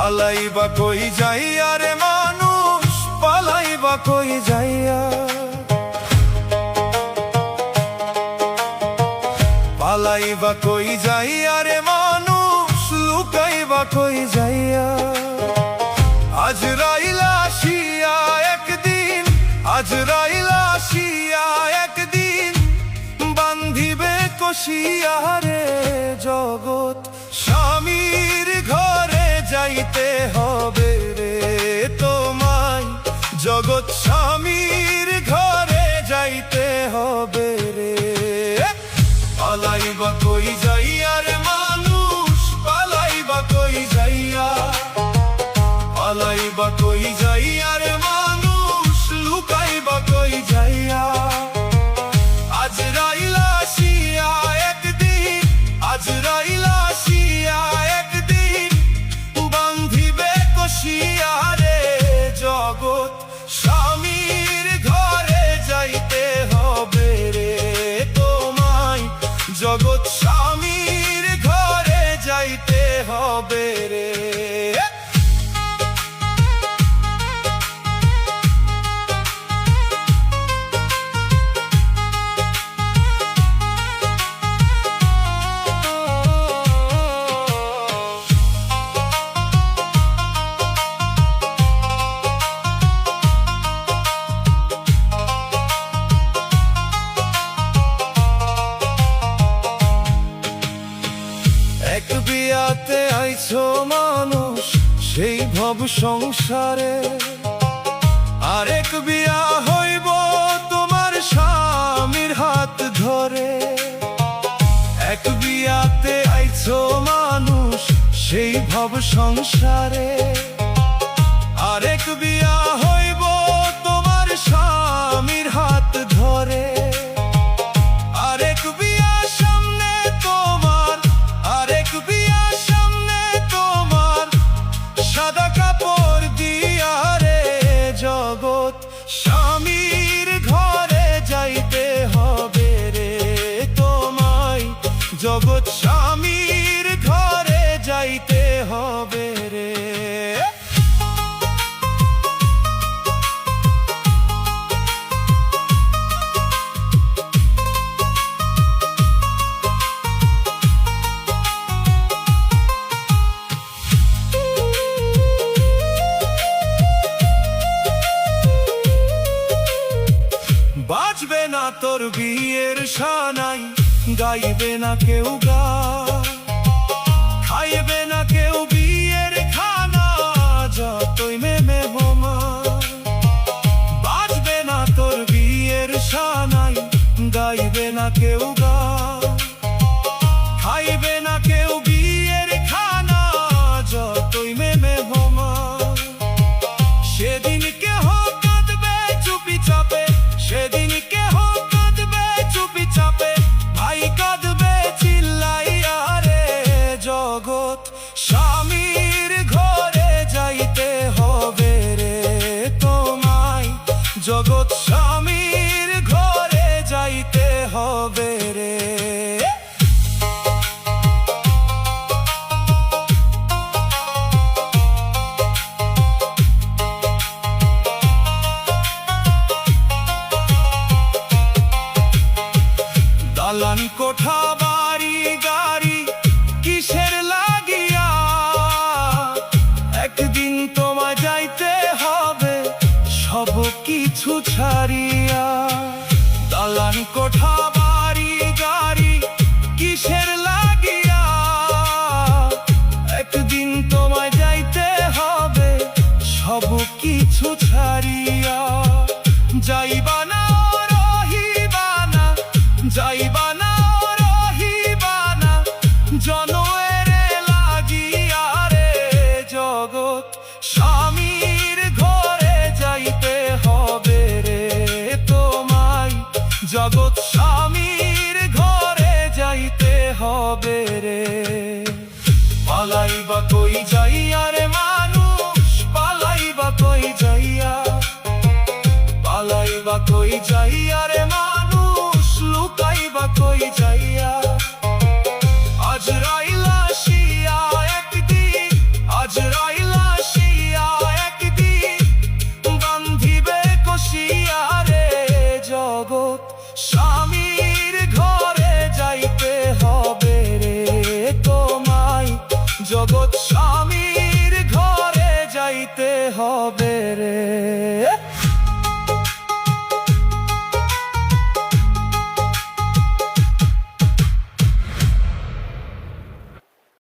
পালাইবা কই যাইয়া রে মানুষ, পালাইবা কই যাইয়া, পালাইবা কই যাইয়া রে মানুষ, লুকাইবা কই যাইয়া। আজরাইল আসিয়া একদিন, আজরাইল আসিয়া একদিন, বান্ধিবে কষিয়া রে জগৎ স্বামীর ঘরে যাইতে হবে রে তোমায়, জগৎ স্বামীর ঘরে যাইতে হবে রে। পালাইবা কই যাইয়া রে মানুষ, পালাইবা কই যাইয়া, পালাইবা কই যাইয়া রে মানুষ, লুকাইবা কই যাইয়া। আজরাইল আসিয়া একদিন, আজরাইল আসিয়া একদিন, বান্ধিবে কষিয়া রে জগৎ স্বামীর ঘরে যাইতে হবে রে তোমায়, জগৎ স্বামীর ঘরে যাইতে হবে রে। এক বিয়াতে আইছো মানুষ সেই ভব সংসারে, আরেক বিয়া হইব তোমার স্বামীর হাত ধরে। এক বিয়াতে আইছো মানুষ সেই ভব সংসারে, আরেক বিয়া হইব তোমার স্বামীর হাত ধরে। আরেক বিয়া সামনে তোমার, আরেক বিয়া সামনে তোমার, সাদা কাপড় দিয়া রে জগৎ স্বামীর ঘরে যাইতে হবে রে তোমায়, জগৎ স্বামীর ঘরে যাইতে হবে রে। বাজবে না তোর বিয়ের সানাই, গাইবে না কেউ গান, খাইবে না কেউ বিয়ের খানা, যতই মেহমান। বাজবে না তোর বিয়ের সানাই, গাইবে না কেউ গান, খাইবে না কেউ বিয়ের খানা, যতই মেহমান। সেদিন কেহ কাঁদবে চুপি চাপে, সেদিন কেহ কাঁদবে চুপি চাপে, ভাই কাঁদবে চিল্লাইয়া রে জগৎ স্বামীর ঘরে যাইতে হবে রে তোমায়, জগৎ স্বামীর ঘরে যাইতে হবে রে। দালান কোঠা বাড়ি গাড়ি কিসের লাগিয়া, একদিন তোমায় যাইতে হবে সব কিছু ছাড়িয়া। দালান কোঠা বাড়ি গাড়ি কিসের লাগিয়া, একদিন তোমায় যাইতে হবে সব কিছু